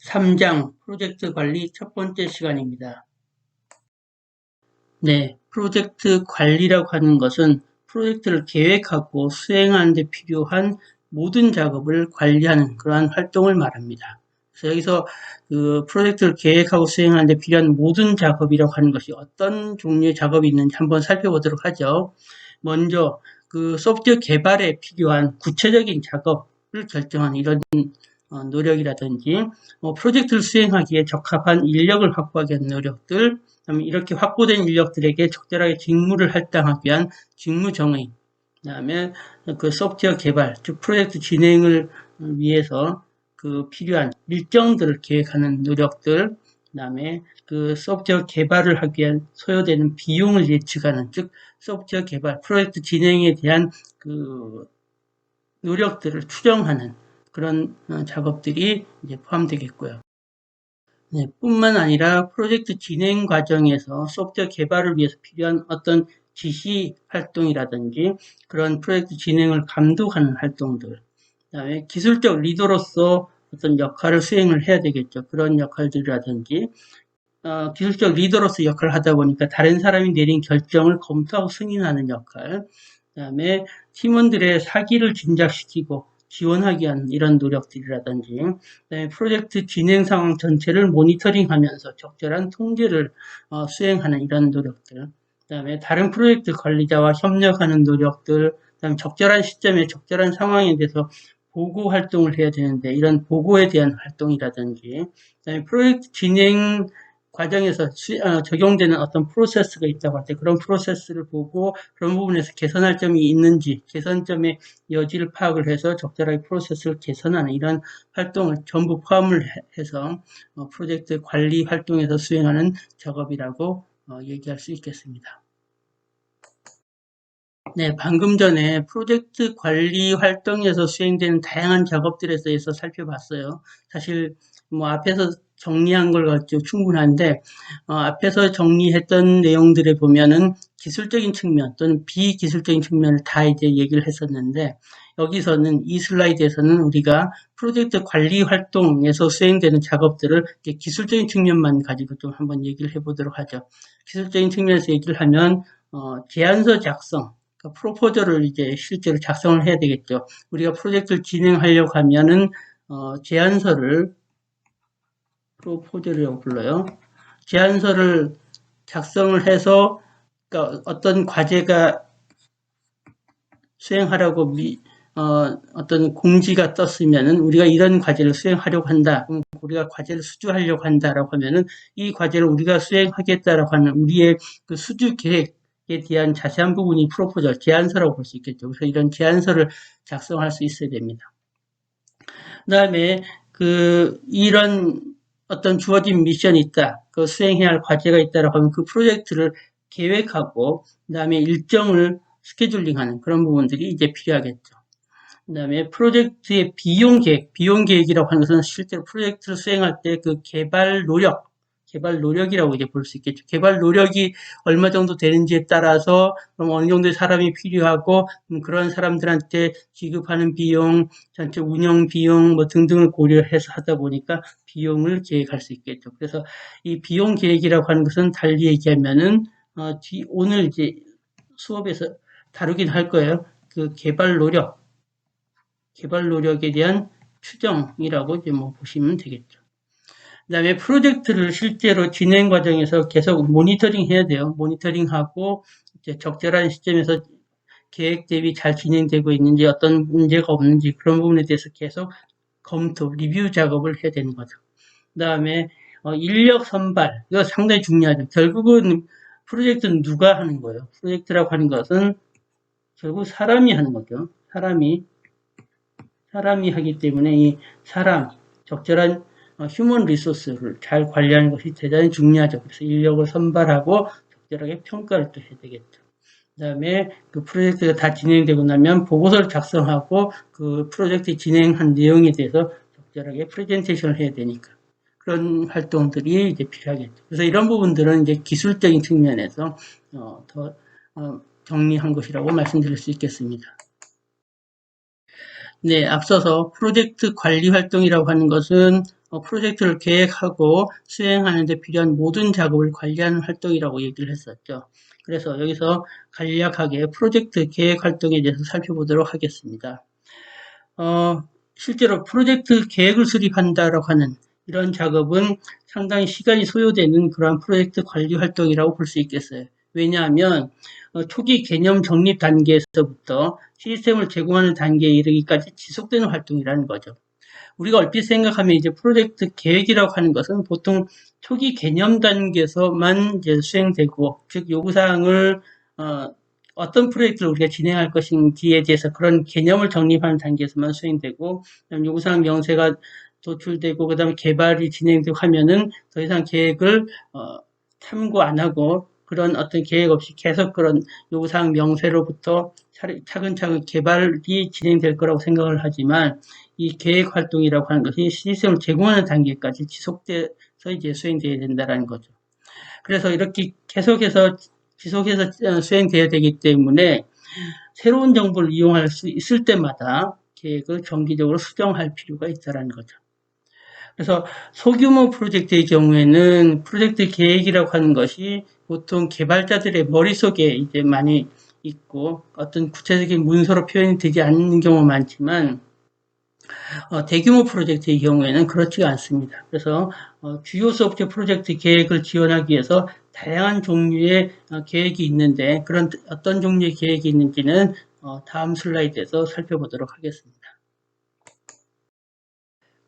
3장 프로젝트 관리 첫 번째 시간입니다. 네, 프로젝트 관리라고 하는 것은 프로젝트를 계획하고 수행하는 데 필요한 모든 작업을 관리하는 그러한 활동을 말합니다. 그래서 여기서 그 프로젝트를 계획하고 수행하는 데 필요한 모든 작업이라고 하는 것이 어떤 종류의 작업이 있는지 한번 살펴보도록 하죠. 먼저 그 소프트웨어 개발에 필요한 구체적인 작업을 결정하는 이런 노력이라든지 프로젝트를 수행하기에 적합한 인력을 확보하기 위한 노력들, 그다음에 이렇게 확보된 인력들에게 적절하게 직무를 할당하기 위한 직무 정의, 그다음에 그 소프트웨어 개발, 즉 프로젝트 진행을 위해서 그 필요한 일정들을 계획하는 노력들, 그다음에 그 소프트웨어 개발을 하기 위한 소요되는 비용을 예측하는, 즉 소프트웨어 개발, 프로젝트 진행에 대한 그 노력들을 추정하는 그런 작업들이 이제 포함되겠고요. 네, 뿐만 아니라 프로젝트 진행 과정에서 소프트웨어 개발을 위해서 필요한 어떤 지시 활동이라든지 그런 프로젝트 진행을 감독하는 활동들, 그다음에 기술적 리더로서 어떤 역할을 수행을 해야 되겠죠. 그런 역할들이라든지 기술적 리더로서 역할을 하다 보니까 다른 사람이 내린 결정을 검토하고 승인하는 역할, 그다음에 팀원들의 사기를 진작시키고 지원하기 위한 이런 노력들이라든지, 그다음에 프로젝트 진행 상황 전체를 모니터링하면서 적절한 통제를 수행하는 이런 노력들, 그다음에 다른 프로젝트 관리자와 협력하는 노력들, 그다음에 적절한 시점에 적절한 상황에 대해서 보고 활동을 해야 되는데 이런 보고에 대한 활동이라든지, 그다음에 프로젝트 진행 과정에서 적용되는 어떤 프로세스가 있다고 할 때 그런 프로세스를 보고 그런 부분에서 개선할 점이 있는지 개선점의 여지를 파악을 해서 적절하게 프로세스를 개선하는 이런 활동을 전부 포함을 해서 프로젝트 관리 활동에서 수행하는 작업이라고 얘기할 수 있겠습니다. 네, 방금 전에 프로젝트 관리 활동에서 수행되는 다양한 작업들에 대해서 살펴봤어요. 사실 뭐 앞에서 정리한 걸 가지고 충분한데 앞에서 정리했던 내용들에 보면은 기술적인 측면 또는 비기술적인 측면을 다 이제 얘기를 했었는데 여기서는 이 슬라이드에서는 우리가 프로젝트 관리 활동에서 수행되는 작업들을 기술적인 측면만 가지고 좀 한번 얘기를 해보도록 하죠. 기술적인 측면에서 얘기를 하면 제안서 작성, 그러니까 프로포저를 이제 실제로 작성을 해야 되겠죠. 우리가 프로젝트를 진행하려고 하면은 제안서를 프로포저라고 불러요. 제안서를 작성을 해서 그러니까 어떤 과제가 수행하라고 어떤 공지가 떴으면은 우리가 이런 과제를 수행하려고 한다. 그럼 우리가 과제를 수주하려고 한다라고 하면은 이 과제를 우리가 수행하겠다라고 하는 우리의 그 수주 계획에 대한 자세한 부분이 프로포저, 제안서라고 볼 수 있겠죠. 그래서 이런 제안서를 작성할 수 있어야 됩니다. 그 다음에 이런 어떤 주어진 미션이 있다. 그 수행해야 할 과제가 있다라고 하면 그 프로젝트를 계획하고 그 다음에 일정을 스케줄링하는 그런 부분들이 이제 필요하겠죠. 그 다음에 프로젝트의 비용 계획이라고 하는 것은 실제로 프로젝트를 수행할 때 그 개발 노력이라고 이제 볼 수 있겠죠. 개발 노력이 얼마 정도 되는지에 따라서 그럼 어느 정도의 사람이 필요하고 그런 사람들한테 지급하는 비용, 전체 운영 비용 뭐 등등을 고려해서 하다 보니까 비용을 계획할 수 있겠죠. 그래서 이 비용 계획이라고 하는 것은 달리 얘기하면은 오늘 이제 수업에서 다루긴 할 거예요. 그 개발 노력에 대한 추정이라고 이제 뭐 보시면 되겠죠. 그 다음에 프로젝트를 실제로 진행 과정에서 계속 모니터링 해야 돼요. 모니터링하고 이제 적절한 시점에서 계획 대비 잘 진행되고 있는지 어떤 문제가 없는지 그런 부분에 대해서 계속 검토, 리뷰 작업을 해야 되는 거죠. 그 다음에 인력 선발, 이거 상당히 중요하죠. 결국은 프로젝트는 누가 하는 거예요? 프로젝트라고 하는 것은 결국 사람이 하는 거죠. 사람이 하기 때문에 이 적절한 휴먼 리소스를 잘 관리하는 것이 대단히 중요하죠. 그래서 인력을 선발하고 적절하게 평가를 또 해야 되겠죠. 그 다음에 그 프로젝트가 다 진행되고 나면 보고서를 작성하고 그 프로젝트 진행한 내용에 대해서 적절하게 프레젠테이션을 해야 되니까 그런 활동들이 이제 필요하겠죠. 그래서 이런 부분들은 이제 기술적인 측면에서 더 정리한 것이라고 말씀드릴 수 있겠습니다. 네, 앞서서 프로젝트 관리 활동이라고 하는 것은 프로젝트를 계획하고 수행하는 데 필요한 모든 작업을 관리하는 활동이라고 얘기를 했었죠. 그래서 여기서 간략하게 프로젝트 계획 활동에 대해서 살펴보도록 하겠습니다. 실제로 프로젝트 계획을 수립한다라고 하는 이런 작업은 상당히 시간이 소요되는 그러한 프로젝트 관리 활동이라고 볼 수 있겠어요. 왜냐하면 초기 개념 정립 단계에서부터 시스템을 제공하는 단계에 이르기까지 지속되는 활동이라는 거죠. 우리가 얼핏 생각하면 이제 프로젝트 계획이라고 하는 것은 보통 초기 개념 단계에서만 이제 수행되고, 즉 요구사항을 어떤 프로젝트를 우리가 진행할 것인지에 대해서 그런 개념을 정립하는 단계에서만 수행되고, 요구사항 명세가 도출되고, 그 다음에 개발이 진행되고 하면은 더 이상 계획을 참고 안 하고, 그런 어떤 계획 없이 계속 그런 요구사항 명세로부터 차근차근 개발이 진행될 거라고 생각을 하지만, 이 계획 활동이라고 하는 것이 시스템을 제공하는 단계까지 지속돼서 이제 수행되어야 된다는 거죠. 그래서 이렇게 계속해서 지속해서 수행되어야 되기 때문에 새로운 정보를 이용할 수 있을 때마다 계획을 정기적으로 수정할 필요가 있다는 거죠. 그래서 소규모 프로젝트의 경우에는 프로젝트 계획이라고 하는 것이 보통 개발자들의 머릿속에 이제 많이 있고 어떤 구체적인 문서로 표현이 되지 않는 경우가 많지만 대규모 프로젝트의 경우에는 그렇지가 않습니다. 그래서 주요 소프트웨어 프로젝트 계획을 지원하기 위해서 다양한 종류의 계획이 있는데 그런 어떤 종류의 계획이 있는지는 다음 슬라이드에서 살펴보도록 하겠습니다.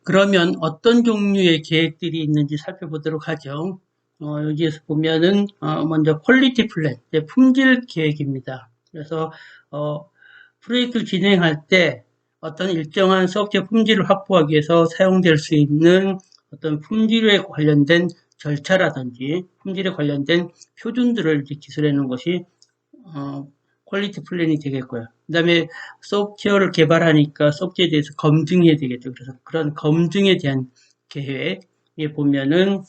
그러면 어떤 종류의 계획들이 있는지 살펴보도록 하죠. 여기에서 보면은 먼저 퀄리티 플랜, 품질 계획입니다. 그래서 프로젝트를 진행할 때 어떤 일정한 소프트웨어 품질을 확보하기 위해서 사용될 수 있는 어떤 품질에 관련된 절차라든지 품질에 관련된 표준들을 이제 기술해 놓은 것이 퀄리티 플랜이 되겠고요. 그 다음에 소프트웨어를 개발하니까 소프트웨어에 대해서 검증해야 되겠죠. 그래서 그런 검증에 대한 계획에 보면은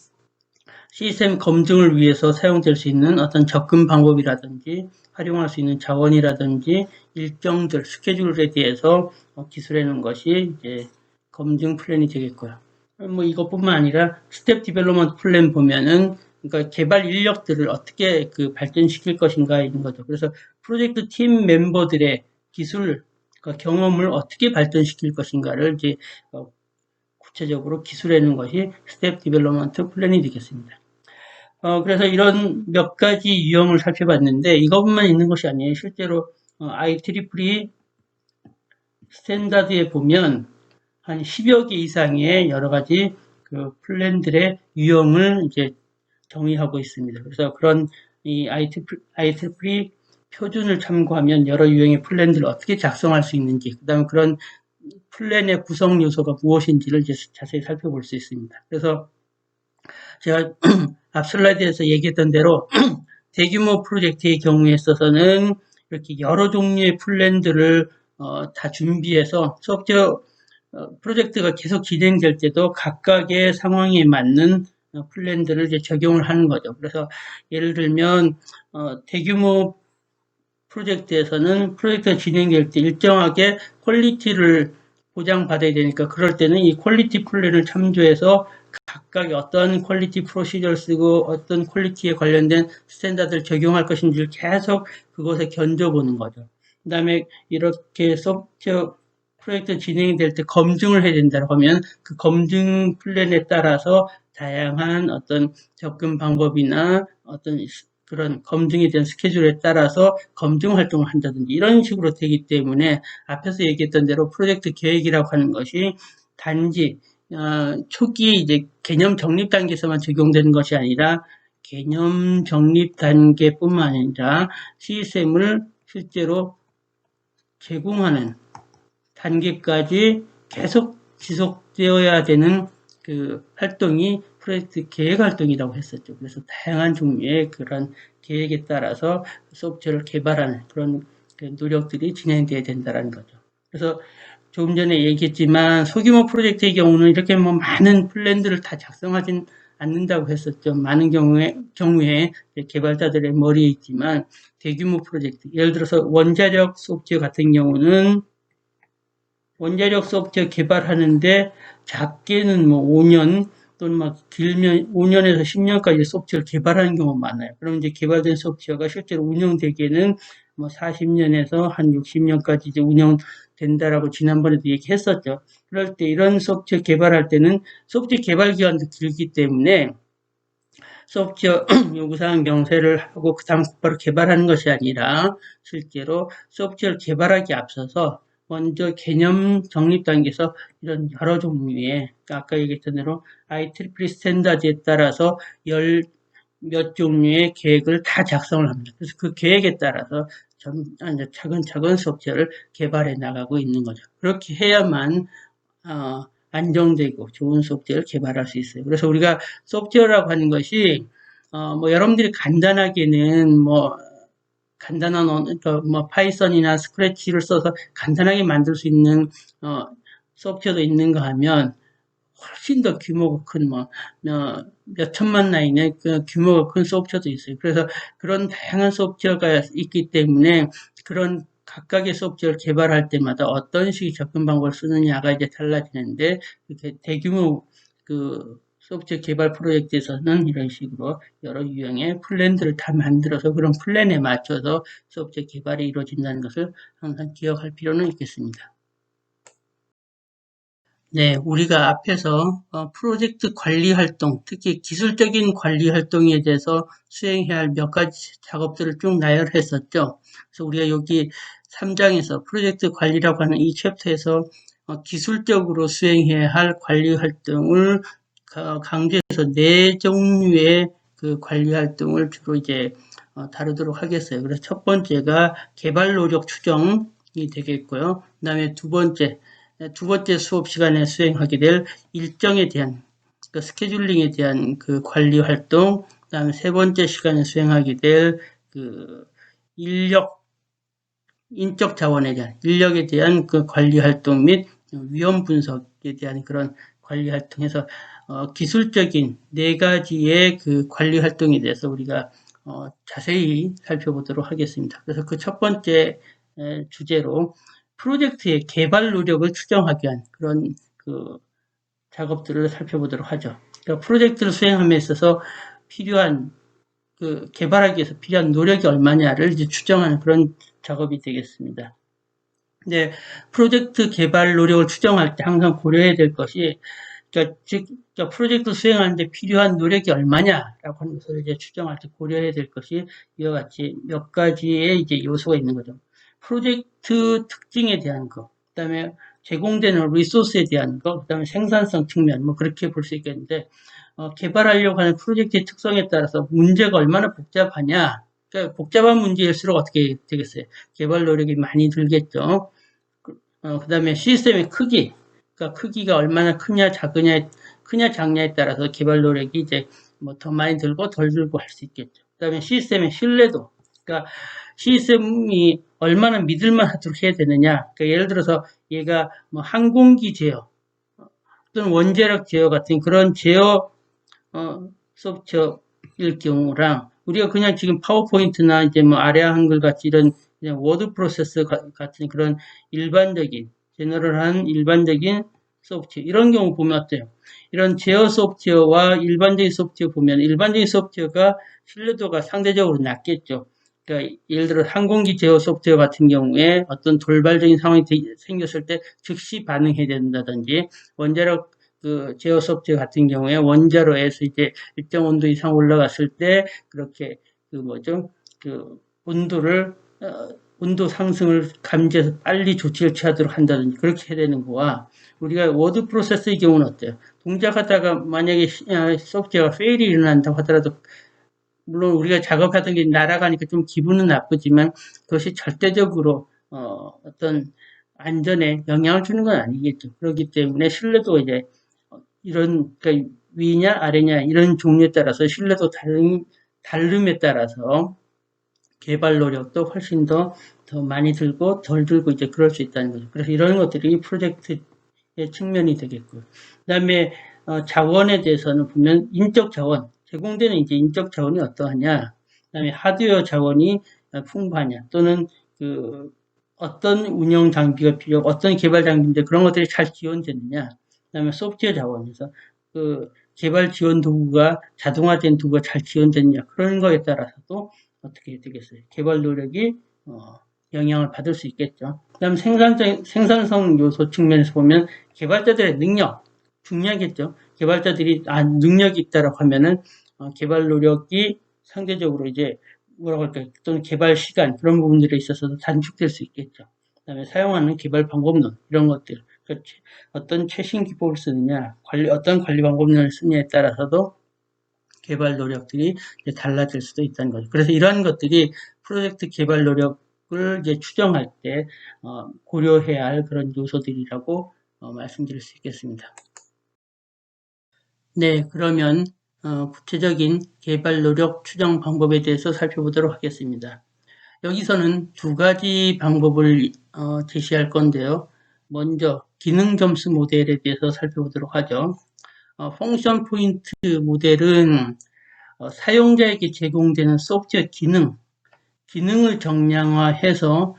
시스템 검증을 위해서 사용될 수 있는 어떤 접근 방법이라든지 활용할 수 있는 자원이라든지 일정들, 스케줄에 대해서 기술해 놓은 것이 이제 검증 플랜이 되겠고요. 뭐 이것뿐만 아니라 스텝 디벨롭먼트 플랜 보면은 그러니까 개발 인력들을 어떻게 발전시킬 것인가 이런 거죠. 그래서 프로젝트 팀 멤버들의 기술, 경험을 어떻게 발전시킬 것인가를 이제 구체적으로 기술해 놓은 것이 스텝 디벨롭먼트 플랜이 되겠습니다. 그래서 이런 몇 가지 유형을 살펴봤는데 이것만 있는 것이 아니에요. 실제로 IEEE 스탠다드에 보면 한 10여 개 이상의 여러 가지 플랜들의 유형을 이제 정의하고 있습니다. 그래서 그런 이 IEEE 표준을 참고하면 여러 유형의 플랜들을 어떻게 작성할 수 있는지, 그 다음에 그런 플랜의 구성 요소가 무엇인지를 이제 자세히 살펴볼 수 있습니다. 그래서 제가 앞 슬라이드에서 얘기했던 대로 대규모 프로젝트의 경우에 있어서는 이렇게 여러 종류의 플랜들을 다 준비해서 소프트웨어 프로젝트가 계속 진행될 때도 각각의 상황에 맞는 플랜들을 이제 적용을 하는 거죠. 그래서 예를 들면 대규모 프로젝트에서는 프로젝트가 진행될 때 일정하게 퀄리티를 보장받아야 되니까 그럴 때는 이 퀄리티 플랜을 참조해서 각각의 어떤 퀄리티 프로시저를 쓰고 어떤 퀄리티에 관련된 스탠다드를 적용할 것인지를 계속 그것에 견뎌보는 거죠. 그 다음에 이렇게 소프트웨어 프로젝트 진행이 될 때 검증을 해야 된다고 하면 그 검증 플랜에 따라서 다양한 어떤 접근 방법이나 어떤 그런 검증에 대한 스케줄에 따라서 검증 활동을 한다든지 이런 식으로 되기 때문에 앞에서 얘기했던 대로 프로젝트 계획이라고 하는 것이 단지 초기 이제 개념 정립 단계에서만 적용되는 것이 아니라 개념 정립 단계뿐만 아니라 시스템을 실제로 제공하는 단계까지 계속 지속되어야 되는 활동이 프로젝트 계획 활동이라고 했었죠. 그래서 다양한 종류의 그런 계획에 따라서 소프트웨어를 개발하는 그런 노력들이 진행되어야 된다는 거죠. 그래서 조금 전에 얘기했지만 소규모 프로젝트의 경우는 이렇게 뭐 많은 플랜들을 다 작성하진 않는다고 했었죠. 많은 경우에 개발자들의 머리에 있지만 대규모 프로젝트, 예를 들어서 원자력 소프트웨어 같은 경우는 원자력 소프트웨어 개발하는데 작게는 뭐 5년 또는 막 길면 5년에서 10년까지 소프트웨어를 개발하는 경우가 많아요. 그럼 이제 개발된 소프트웨어가 실제로 운영되기에는 뭐 40년에서 한 60년까지 이제 운영된다라고 지난번에도 얘기했었죠. 그럴 때 이런 소프트웨어 개발할 때는 소프트웨어 개발 기간도 길기 때문에 소프트웨어 요구사항 명세를 하고 그 다음 곧바로 개발하는 것이 아니라 실제로 소프트웨어를 개발하기 앞서서 먼저 개념 정립 단계에서 이런 여러 종류의 아까 얘기했던 대로 IEEE 스탠다드에 따라서 열 몇 종류의 계획을 다 작성을 합니다. 그래서 그 계획에 따라서 차근차근 소프트웨어를 개발해 나가고 있는 거죠. 그렇게 해야만 안정되고 좋은 소프트웨어를 개발할 수 있어요. 그래서 우리가 소프트웨어라고 하는 것이 뭐 여러분들이 간단하게는 뭐 간단한 뭐 파이썬이나 스크래치를 써서 간단하게 만들 수 있는 소프트웨어도 있는가 하면 훨씬 더 규모가 큰 몇 천만 라인의 그 규모가 큰 소프트웨어도 있어요. 그래서 그런 다양한 소프트웨어가 있기 때문에 그런 각각의 소프트웨어를 개발할 때마다 어떤 식의 접근 방법을 쓰느냐가 이제 달라지는데 이렇게 대규모 그 소프트웨어 개발 프로젝트에서는 이런 식으로 여러 유형의 플랜들을 다 만들어서 그런 플랜에 맞춰서 소프트웨어 개발이 이루어진다는 것을 항상 기억할 필요는 있겠습니다. 네, 우리가 앞에서 프로젝트 관리 활동, 특히 기술적인 관리 활동에 대해서 수행해야 할 몇 가지 작업들을 쭉 나열했었죠. 그래서 우리가 여기 3장에서 프로젝트 관리라고 하는 이 챕터에서 기술적으로 수행해야 할 관리 활동을 강조해서 네 종류의 그 관리 활동을 주로 이제 다루도록 하겠어요. 그래서 첫 번째가 개발 노력 추정이 되겠고요. 그 다음에 두 번째 수업 시간에 수행하게 될 일정에 대한 그 스케줄링에 대한 그 관리 활동, 그다음에 세 번째 시간에 수행하게 될 그 인적 자원에 대한 인력에 대한 그 관리 활동 및 위험 분석에 대한 그런 관리 활동에서 기술적인 네 가지의 그 관리 활동에 대해서 우리가 자세히 살펴보도록 하겠습니다. 그래서 그 첫 번째 주제로 프로젝트의 개발 노력을 추정하기 위한 그런 그 작업들을 살펴보도록 하죠. 그러니까 프로젝트를 수행함에 있어서 필요한 그 개발하기 위해서 필요한 노력이 얼마냐를 이제 추정하는 그런 작업이 되겠습니다. 근데 프로젝트 개발 노력을 추정할 때 항상 고려해야 될 것이 그러니까 프로젝트 수행하는데 필요한 노력이 얼마냐라고 하는 것을 이제 추정할 때 고려해야 될 것이 이와 같이 몇 가지의 이제 요소가 있는 거죠. 프로젝트 특징에 대한 거, 그다음에 제공되는 리소스에 대한 거, 그다음에 생산성 측면, 뭐 그렇게 볼 수 있겠는데 개발하려고 하는 프로젝트의 특성에 따라서 문제가 얼마나 복잡하냐, 그러니까 복잡한 문제일수록 어떻게 되겠어요? 개발 노력이 많이 들겠죠. 그다음에 시스템의 크기, 그러니까 크기가 얼마나 크냐 작냐에 따라서 개발 노력이 이제 뭐 더 많이 들고 덜 들고 할 수 있겠죠. 그다음에 시스템의 신뢰도, 그러니까 시스템이 얼마나 믿을만하도록 해야 되느냐. 그러니까 예를 들어서 얘가 뭐 항공기 제어 또는 원자력 제어 같은 그런 제어 소프트웨어일 경우랑 우리가 그냥 지금 파워포인트나 이제 뭐 아래아 한글 같이 이런 그냥 워드 프로세스 같은 그런 일반적인 제너럴한 일반적인 소프트웨어 이런 경우 보면 어때요? 이런 제어 소프트웨어와 일반적인 소프트웨어 보면 일반적인 소프트웨어가 신뢰도가 상대적으로 낮겠죠. 그러니까 예를 들어 항공기 제어 소프트웨어 같은 경우에 어떤 돌발적인 상황이 생겼을 때 즉시 반응해야 된다든지 원자력 그 제어 소프트웨어 같은 경우에 원자로에서 이제 일정 온도 이상 올라갔을 때 그렇게 그 뭐죠? 그 온도 상승을 감지해서 빨리 조치를 취하도록 한다든지 그렇게 해야 되는 거와 우리가 워드 프로세스의 경우는 어때요? 동작하다가 만약에 소프트웨어가 페일이 일어난다고 하더라도 물론 우리가 작업하던 게 날아가니까 좀 기분은 나쁘지만 그것이 절대적으로 어떤 안전에 영향을 주는 건 아니겠죠. 그렇기 때문에 신뢰도 이제 이런 그러니까 위냐 아래냐 이런 종류에 따라서 신뢰도 다름에 따라서 개발 노력도 훨씬 더 많이 들고 덜 들고 이제 그럴 수 있다는 거죠. 그래서 이런 것들이 프로젝트의 측면이 되겠고요. 그다음에 자원에 대해서는 보면 인적 자원 제공되는 이제 인적 자원이 어떠하냐, 그다음에 하드웨어 자원이 풍부하냐 또는 그 어떤 운영 장비가 필요하고 어떤 개발 장비인데 그런 것들이 잘 지원되느냐. 그다음에 소프트웨어 자원에서 그 개발 지원 도구가 자동화된 도구가 잘 지원되느냐. 그런 거에 따라서도 어떻게 되겠어요. 개발 노력이 영향을 받을 수 있겠죠. 그다음 생산성 요소 측면에서 보면 개발자들의 능력 중요하겠죠. 개발자들이 능력이 있다라고 하면은 개발 노력이 상대적으로 이제 뭐라고 할까요? 또는 개발 시간 그런 부분들에 있어서도 단축될 수 있겠죠. 그다음에 사용하는 개발 방법론 이런 것들 어떤 최신 기법을 쓰느냐, 어떤 관리 방법론을 쓰느냐에 따라서도 개발 노력들이 달라질 수도 있다는 거죠. 그래서 이러한 것들이 프로젝트 개발 노력을 이제 추정할 때 고려해야 할 그런 요소들이라고 말씀드릴 수 있겠습니다. 네, 그러면 구체적인 개발 노력 추정 방법에 대해서 살펴보도록 하겠습니다. 여기서는 두 가지 방법을 제시할 건데요. 먼저 기능 점수 모델에 대해서 살펴보도록 하죠. 펑션 포인트 모델은 사용자에게 제공되는 소프트웨어 기능을 정량화해서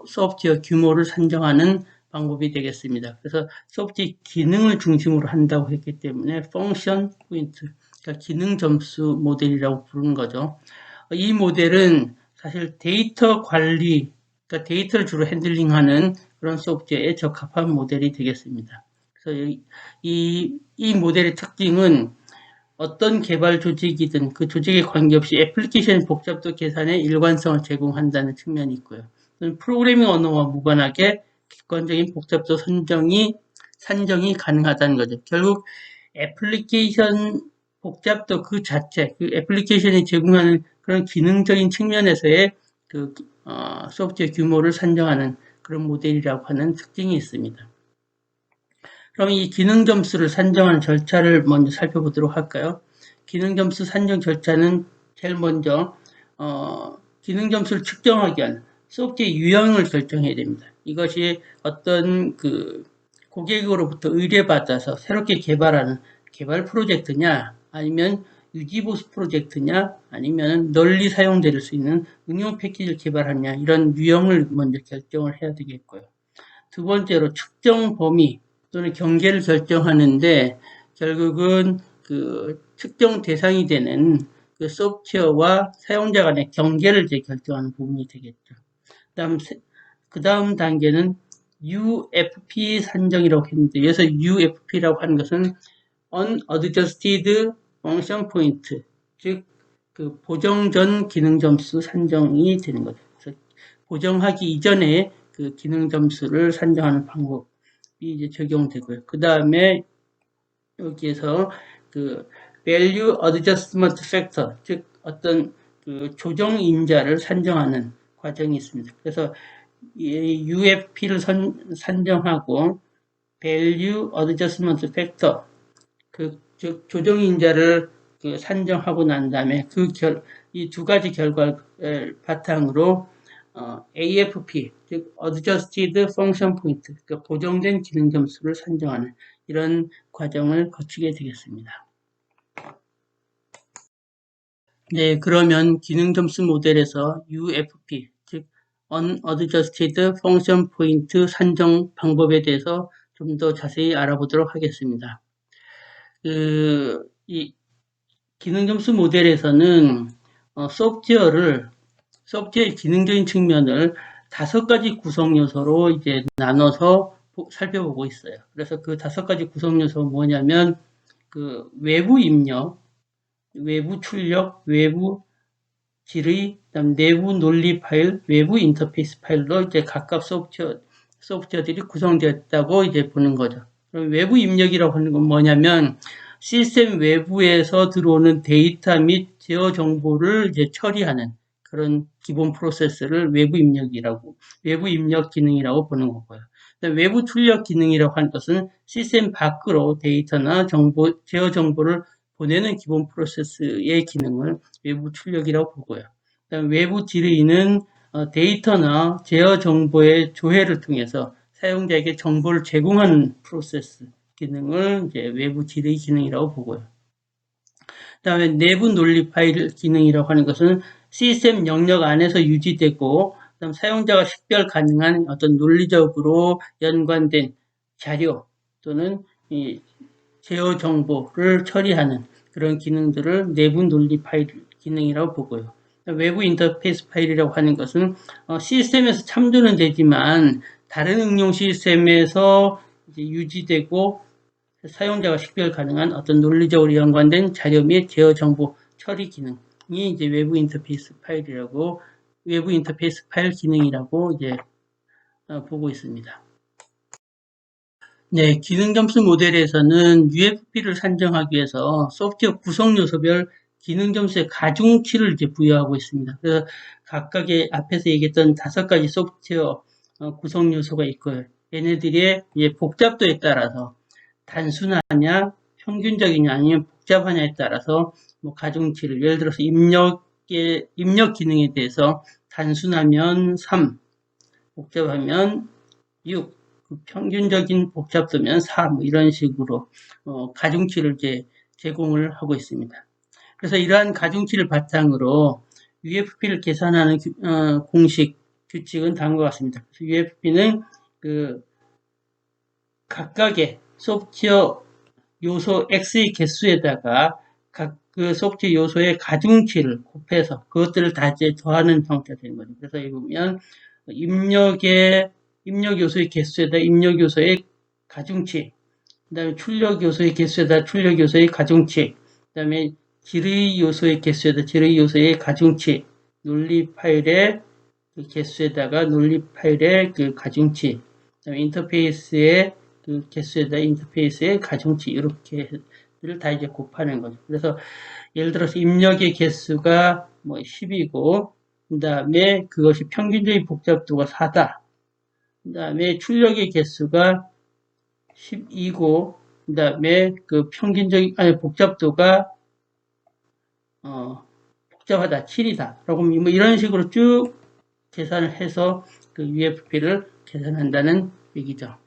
소프트웨어 규모를 산정하는 방법이 되겠습니다. 그래서 소프트웨어 기능을 중심으로 한다고 했기 때문에 펑션 포인트, 그러니까 기능 점수 모델이라고 부르는 거죠. 이 모델은 사실 데이터 관리, 그러니까 데이터를 주로 핸들링하는 그런 소프트웨어에 적합한 모델이 되겠습니다. 그래서 이 모델의 특징은 어떤 개발 조직이든 그 조직에 관계없이 애플리케이션 복잡도 계산에 일관성을 제공한다는 측면이 있고요. 프로그래밍 언어와 무관하게 객관적인 복잡도 산정이 가능하다는 거죠. 결국 애플리케이션 복잡도 그 자체, 그 애플리케이션이 제공하는 그런 기능적인 측면에서의 그 소프트웨어 규모를 산정하는 그런 모델이라고 하는 특징이 있습니다. 그럼 이 기능 점수를 산정하는 절차를 먼저 살펴보도록 할까요? 기능 점수 산정 절차는 제일 먼저 기능 점수를 측정하기 위한 소프트웨어 유형을 결정해야 됩니다. 이것이 어떤 그 고객으로부터 의뢰받아서 새롭게 개발하는 개발 프로젝트냐, 아니면 유지보수 프로젝트냐, 아니면 널리 사용될 수 있는 응용 패키지를 개발하냐, 이런 유형을 먼저 결정을 해야 되겠고요. 두 번째로 측정 범위 또는 경계를 결정하는데 결국은 그 측정 대상이 되는 그 소프트웨어와 사용자 간의 경계를 이제 결정하는 부분이 되겠죠. 그 다음 단계는 UFP 산정이라고 했는데 여기서 UFP라고 하는 것은 Unadjusted Function Point, 즉 그 보정 전 기능 점수 산정이 되는 거죠. 그래서 보정하기 이전에 그 기능 점수를 산정하는 방법이 이제 적용되고요. 그 다음에 여기에서 그 Value Adjustment Factor, 즉 어떤 그 조정 인자를 산정하는 과정이 있습니다. 그래서 이 UFP를 산정하고 Value Adjustment Factor, 즉 조정 인자를 그 산정하고 난 다음에 이 두 가지 결과를 바탕으로 AFP, 즉 Adjusted Function Point, 그러니까 보정된 기능 점수를 산정하는 이런 과정을 거치게 되겠습니다. 네, 그러면 기능 점수 모델에서 UFP, 즉 Unadjusted Function Point 산정 방법에 대해서 좀 더 자세히 알아보도록 하겠습니다. 이 기능 점수 모델에서는 소프트웨어의 기능적인 측면을 5가지 구성 요소로 이제 나눠서 살펴보고 있어요. 그래서 그 5가지 구성 요소가 뭐냐면 그 외부 입력, 외부 출력, 외부 질의, 그다음 내부 논리 파일, 외부 인터페이스 파일로 이제 각각 소프트웨어들이 구성되었다고 이제 보는 거죠. 그럼 외부 입력이라고 하는 건 뭐냐면 시스템 외부에서 들어오는 데이터 및 제어 정보를 이제 처리하는 그런 기본 프로세스를 외부 입력 기능이라고 보는 거고요. 외부 출력 기능이라고 하는 것은 시스템 밖으로 데이터나 제어 정보를 보내는 기본 프로세스의 기능을 외부 출력이라고 보고요. 그다음 외부 질의는 데이터나 제어 정보의 조회를 통해서 사용자에게 정보를 제공하는 프로세스 기능을 이제 외부 질의 기능이라고 보고요. 그다음에 내부 논리 파일 기능이라고 하는 것은 시스템 영역 안에서 유지되고 그다음 사용자가 식별 가능한 어떤 논리적으로 연관된 자료 또는 이 제어 정보를 처리하는 그런 기능들을 내부 논리 파일 기능이라고 보고요. 외부 인터페이스 파일이라고 하는 것은 시스템에서 참조는 되지만 다른 응용 시스템에서 이제 유지되고 사용자가 식별 가능한 어떤 논리적으로 연관된 자료 및 제어 정보 처리 기능이 이제 외부 인터페이스 파일 기능이라고 이제 보고 있습니다. 네, 기능 점수 모델에서는 UFP를 산정하기 위해서 소프트웨어 구성 요소별 기능 점수의 가중치를 이제 부여하고 있습니다. 그래서 각각의 앞에서 얘기했던 5가지 소프트웨어 구성 요소가 있고요. 얘네들의 복잡도에 따라서 단순하냐, 평균적이냐, 아니면 복잡하냐에 따라서 뭐 가중치를, 예를 들어서 입력 기능에 대해서 단순하면 3, 복잡하면 6, 평균적인 복잡도면 4, 뭐 이런 식으로 가중치를 이제 제공을 하고 있습니다. 그래서 이러한 가중치를 바탕으로 UFP를 계산하는 공식 규칙은 다음과 같습니다. UFP는 그 각각의 소프트웨어 요소 X의 개수에다가 각 그 소프트웨어 요소의 가중치를 곱해서 그것들을 다 이제 더하는 형태가 되는 거죠. 그래서 여기 보면 입력 요소의 개수에다 입력 요소의 가중치, 그 다음에 출력 요소의 개수에다 출력 요소의 가중치, 그 다음에 지르이 요소의 개수에다 지르이 요소의 가중치, 논리 파일의 그 개수에다가 논리 파일의 그 가중치, 그 다음에 인터페이스의 그 개수에다 인터페이스의 가중치, 이렇게를 다 이제 곱하는 거죠. 그래서 예를 들어서 입력의 개수가 뭐 10이고, 그 다음에 그것이 평균적인 복잡도가 4다. 그 다음에 출력의 개수가 12고, 그 다음에 그 평균적인, 복잡도가, 복잡하다, 7이다. 라고 뭐 이런 식으로 쭉 계산을 해서 그 UFP를 계산한다는 얘기죠.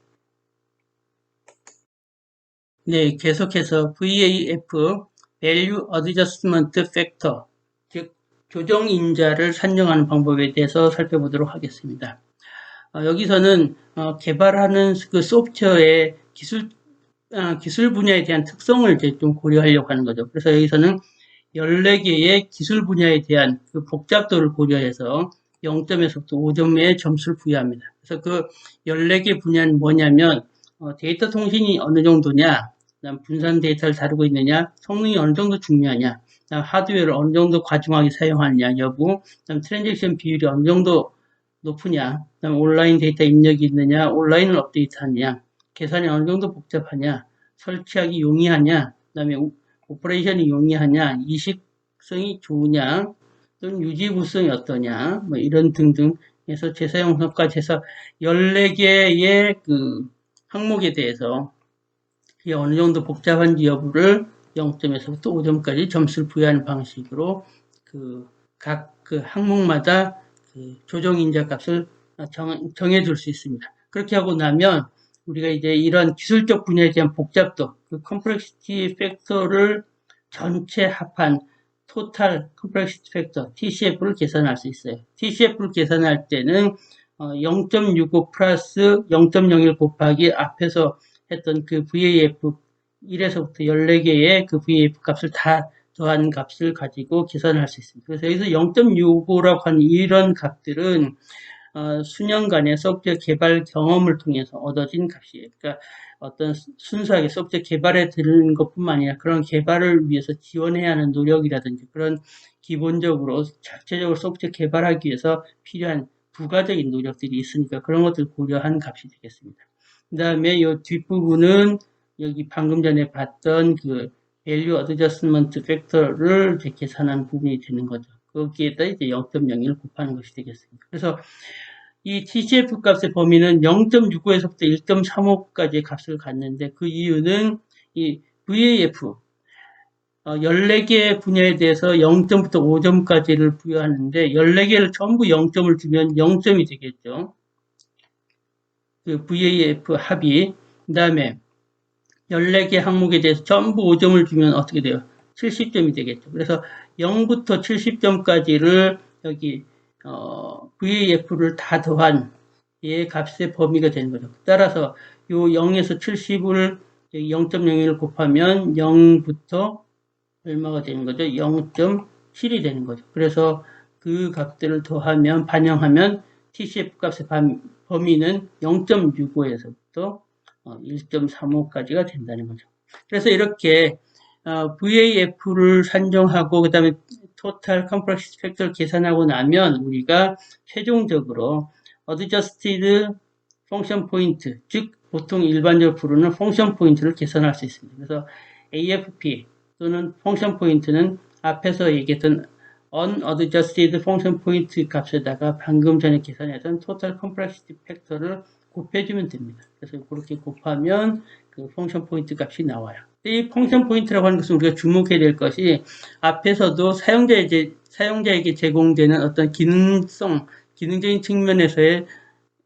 네, 계속해서 VAF, Value Adjustment Factor, 즉, 조정인자를 산정하는 방법에 대해서 살펴보도록 하겠습니다. 여기서는 개발하는 그 소프트웨어의 기술 분야에 대한 특성을 이제 좀 고려하려고 하는 거죠. 그래서 여기서는 14개의 기술 분야에 대한 그 복잡도를 고려해서 0점에서부터 5점의 점수를 부여합니다. 그래서 그 14개 분야는 뭐냐면 데이터 통신이 어느 정도냐, 그다음 분산 데이터를 다루고 있느냐, 성능이 어느 정도 중요하냐, 그다음 하드웨어를 어느 정도 과중하게 사용하느냐 여부, 그다음 트랜잭션 비율이 어느 정도 높으냐, 그다음 온라인 데이터 입력이 있느냐, 온라인을 업데이트하느냐, 계산이 어느 정도 복잡하냐, 설치하기 용이하냐, 그다음에 오퍼레이션이 용이하냐, 이식성이 좋으냐, 또는 유지구성이 어떠냐, 뭐 이런 등등 해서 재사용성까지 해서 14개의 그 항목에 대해서 이게 어느 정도 복잡한지 여부를 0점에서부터 5점까지 점수를 부여하는 방식으로 각 그 항목마다 그 조정인자 값을 정해줄 수 있습니다. 그렇게 하고 나면 우리가 이제 이런 기술적 분야에 대한 복잡도, 그 컴플렉시티 팩터를 전체 합한 토탈 컴플렉시티 팩터, TCF를 계산할 수 있어요. TCF를 계산할 때는 0.65 플러스 0.01 곱하기 앞에서 했던 그 VAF 1에서부터 14개의 그 VAF 값을 다 더한 값을 가지고 계산을 할 수 있습니다. 그래서 여기서 0.65라고 하는 이런 값들은 수년간의 소프트웨어 개발 경험을 통해서 얻어진 값이에요. 그러니까 어떤 순수하게 소프트웨어 개발에 드는 것뿐만 아니라 그런 개발을 위해서 지원해야 하는 노력이라든지 그런 기본적으로 자체적으로 소프트웨어 개발하기 위해서 필요한 부가적인 노력들이 있으니까 그런 것들을 고려한 값이 되겠습니다. 그 다음에 이 뒷부분은 여기 방금 전에 봤던 그 Value Adjustment Factor를 이제 계산한 부분이 되는 거죠. 거기에다 이제 0.01 곱하는 것이 되겠습니다. 그래서 이 TCF 값의 범위는 0.65에서부터 1.35까지의 값을 갖는데 그 이유는 이 VAF 14개 분야에 대해서 0점부터 5점까지를 부여하는데 14개를 전부 0점을 주면 0점이 되겠죠. 그 VAF 합이. 그 다음에 14개 항목에 대해서 전부 5점을 주면 어떻게 돼요? 70점이 되겠죠. 그래서 0부터 70점까지를 여기 VAF를 다 더한 얘 값의 범위가 되는 거죠. 따라서 요 0에서 70을 0.01을 곱하면 0부터 얼마가 되는 거죠? 0.7이 되는 거죠. 그래서 그 값들을 더하면, 반영하면 TCF 값의 범위는 0.65에서부터 1.35까지가 된다는 거죠. 그래서 이렇게 VAF를 산정하고 그 다음에 토탈 컴플렉시티 팩터를 계산하고 나면 우리가 최종적으로 adjusted 펑션 포인트, 즉 보통 일반적으로 부르는 펑션 포인트를 계산할 수 있습니다. 그래서 AFP 또는 펑션 포인트는 앞에서 얘기했던 unadjusted 펑션 포인트 값에다가 방금 전에 계산했던 total complexity 팩터를 곱해주면 됩니다. 그래서 그렇게 곱하면 그 펑션 포인트 값이 나와요. 이 펑션 포인트라고 하는 것은 우리가 주목해야 될 것이 앞에서도 사용자에게 제공되는 어떤 기능적인 측면에서의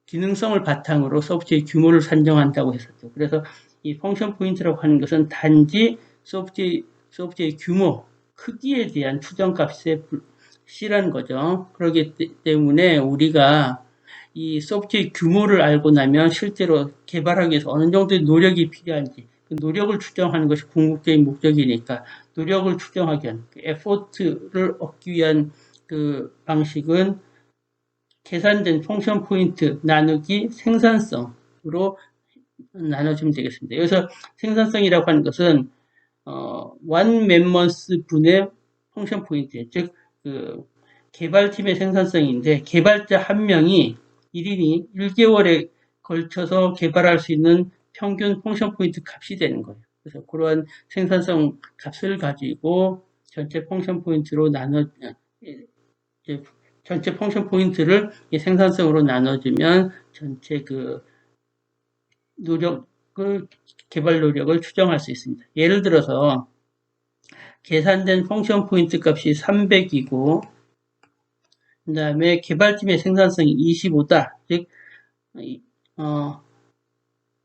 기능성을 바탕으로 소프트웨어의 규모를 산정한다고 했었죠. 그래서 이 펑션 포인트라고 하는 것은 단지 소프트웨어의 규모, 크기에 대한 추정값의 C라는 거죠. 그렇기 때문에 우리가 이 소프트웨어의 규모를 알고 나면 실제로 개발하기 위해서 어느 정도의 노력이 필요한지 그 노력을 추정하는 것이 궁극적인 목적이니까 노력을 추정하기 위한 그 에포트를 얻기 위한 그 방식은 계산된 펑션 포인트 나누기 생산성으로 나눠주면 되겠습니다. 여기서 생산성이라고 하는 것은 one man month 분의 펑션 포인트, 즉 그 개발팀의 생산성인데 개발자 한 명이 1인이 1개월에 걸쳐서 개발할 수 있는 평균 펑션 포인트 값이 되는 거예요. 그래서 그러한 생산성 값을 가지고 전체 펑션 포인트로 전체 펑션 포인트를 생산성으로 나눠주면 전체 그 개발 노력을 추정할 수 있습니다. 예를 들어서 계산된 펑션 포인트 값이 300이고 그 다음에 개발팀의 생산성이 25다. 즉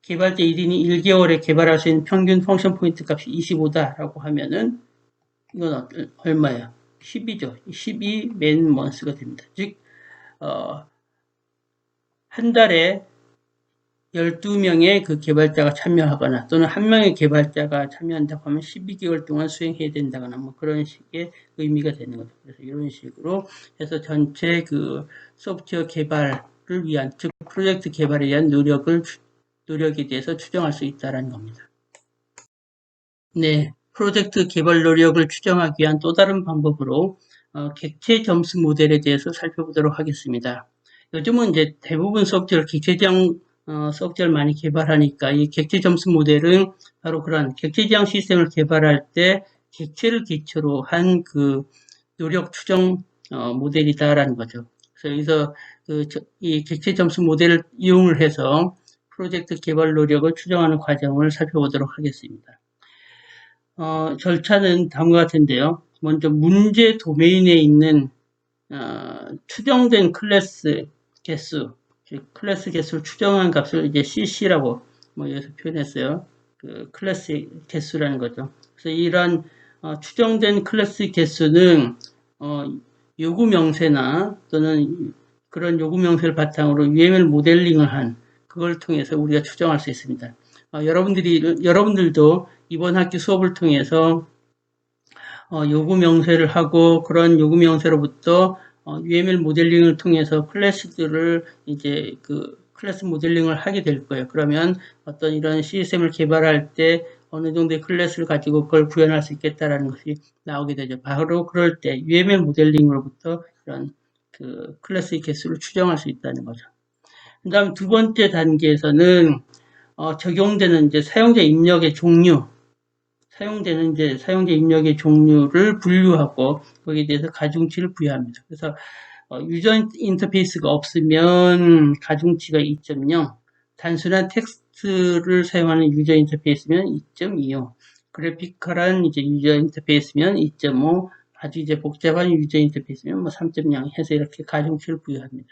개발자 1인이 1개월에 개발할 수 있는 평균 펑션 포인트 값이 25다라고 하면은 이건 얼마야? 10이죠. 12 맨 먼스가 됩니다. 즉 한 달에 12명의 그 개발자가 참여하거나 또는 한 명의 개발자가 참여한다고 하면 12개월 동안 수행해야 된다거나 뭐 그런 식의 의미가 되는 거죠. 그래서 이런 식으로 해서 전체 그 소프트웨어 개발을 위한, 즉 프로젝트 개발에 의한 노력에 대해서 추정할 수 있다는 겁니다. 네, 프로젝트 개발 노력을 추정하기 위한 또 다른 방법으로 객체 점수 모델에 대해서 살펴보도록 하겠습니다. 요즘은 이제 대부분 소프트웨어 소프트웨어를 많이 개발하니까 이 객체 점수 모델은 바로 그런 객체 지향 시스템을 개발할 때 객체를 기초로 한 그 노력 추정 모델이다라는 거죠. 그래서 여기서 이 객체 점수 모델을 이용을 해서 프로젝트 개발 노력을 추정하는 과정을 살펴보도록 하겠습니다. 절차는 다음과 같은데요. 먼저 문제 도메인에 있는 추정된 클래스 개수, 클래스 개수를 추정한 값을 이제 CC라고 여기서 표현했어요. 그 클래스 개수라는 거죠. 그래서 이러한 추정된 클래스 개수는 요구 명세나 또는 그런 요구 명세를 바탕으로 UML 모델링을 한 그걸 통해서 우리가 추정할 수 있습니다. 여러분들도 이번 학기 수업을 통해서 요구 명세를 하고 그런 요구 명세로부터 UML 모델링을 통해서 클래스들을 이제 그 클래스 모델링을 하게 될 거예요. 그러면 어떤 이런 시스템을 개발할 때 어느 정도의 클래스를 가지고 그걸 구현할 수 있겠다라는 것이 나오게 되죠. 바로 그럴 때 UML 모델링으로부터 이런 그 클래스의 개수를 추정할 수 있다는 거죠. 그 다음 두 번째 단계에서는 적용되는 이제 사용자 입력의 종류, 사용자 입력의 종류를 분류하고 거기에 대해서 가중치를 부여합니다. 그래서 유저 인터페이스가 없으면 가중치가 2.0, 단순한 텍스트를 사용하는 유저 인터페이스면 2.25, 그래피컬한 이제 유저 인터페이스면 2.5, 아주 이제 복잡한 유저 인터페이스면 3.0 해서 이렇게 가중치를 부여합니다.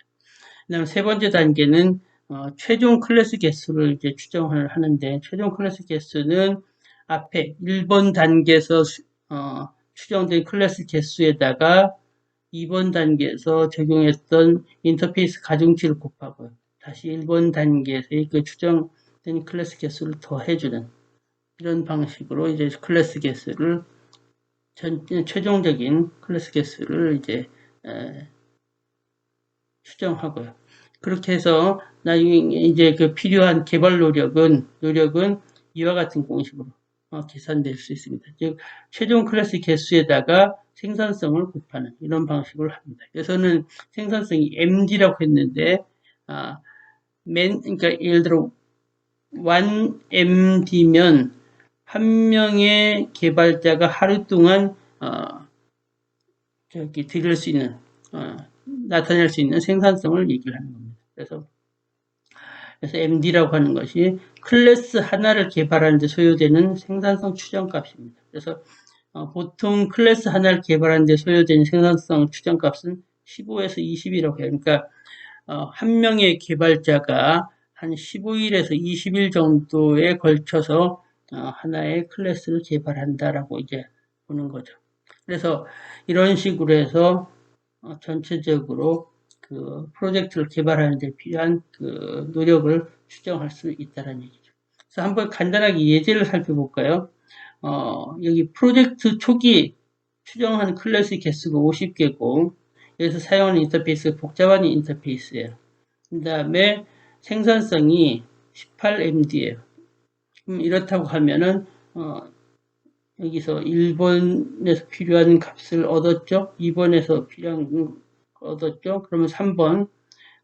그다음 세 번째 단계는 최종 클래스 개수를 이제 추정을 하는데 최종 클래스 개수는 앞에 1번 단계에서 추정된 클래스 개수에다가 2번 단계에서 적용했던 인터페이스 가중치를 곱하고요. 다시 1번 단계에서의 그 추정된 클래스 개수를 더해주는 이런 방식으로 이제 클래스 개수를 최종적인 클래스 개수를 이제 추정하고요. 그렇게 해서 나중에 이제 그 필요한 개발 노력은 이와 같은 공식으로 계산될 수 있습니다. 즉 최종 클래스 개수에다가 생산성을 곱하는 이런 방식을 합니다. 그래서는 생산성이 MD라고 했는데 그러니까 예를 들어 1MD면 한 명의 개발자가 하루 동안 드릴 수 있는 나타낼 수 있는 생산성을 얘기를 하는 겁니다. 그래서 MD라고 하는 것이 클래스 하나를 개발하는 데 소요되는 생산성 추정값입니다. 그래서 보통 클래스 하나를 개발하는 데 소요되는 생산성 추정값은 15에서 20이라고 해요. 그러니까 한 명의 개발자가 한 15일에서 20일 정도에 걸쳐서 하나의 클래스를 개발한다라고 이제 보는 거죠. 그래서 이런 식으로 해서 전체적으로 그 프로젝트를 개발하는 데 필요한 그 노력을 추정할 수 있다는 얘기죠. 그래서 한번 간단하게 예제를 살펴볼까요? 여기 프로젝트 초기 추정한 클래스 개수가 50개고 여기서 사용하는 인터페이스가 복잡한 인터페이스예요. 그 다음에 생산성이 18MD예요. 이렇다고 하면은 여기서 1번에서 필요한 값을 얻었죠. 2번에서 필요한 얻었죠. 그러면 3번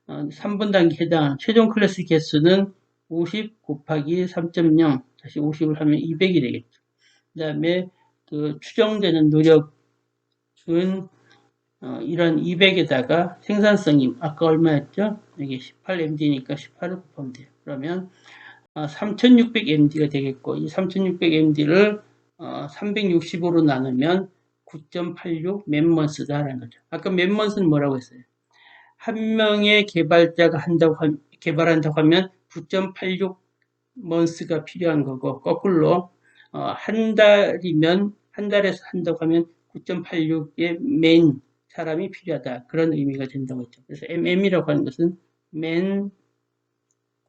3번 단계에 해당하는 최종 클래스 개수는 50 곱하기 3.0 다시 50을 하면 200이 되겠죠. 그 다음에 그 추정되는 노력은 이런 200에다가 생산성이 아까 얼마였죠? 여기 18MD니까 18을 곱하면 돼요. 그러면 3600MD가 되겠고 이 3600MD를 365로 나누면 9.86 맨먼스다라는 거죠. 아까 맨먼스는 뭐라고 했어요? 한 명의 개발자가 개발한다고 하면 9.86 먼스가 필요한 거고 거꾸로 한 달에서 한다고 하면 9.86의 맨 사람이 필요하다. 그런 의미가 된다고 했죠. 그래서 MM이라고 하는 것은 맨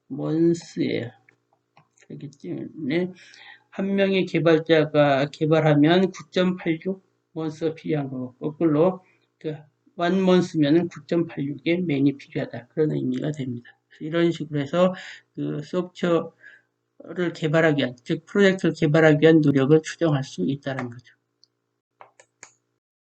먼스예요. 그렇기 때문에 한 명의 개발자가 개발하면 9.86 먼스가 필요한 거고 거꾸로 그 1먼스면은 9.86의 맨이 필요하다. 그런 의미가 됩니다. 이런 식으로 해서 그 소프트웨어를 개발하기 위한, 즉 프로젝트를 개발하기 위한 노력을 추정할 수 있다는 거죠.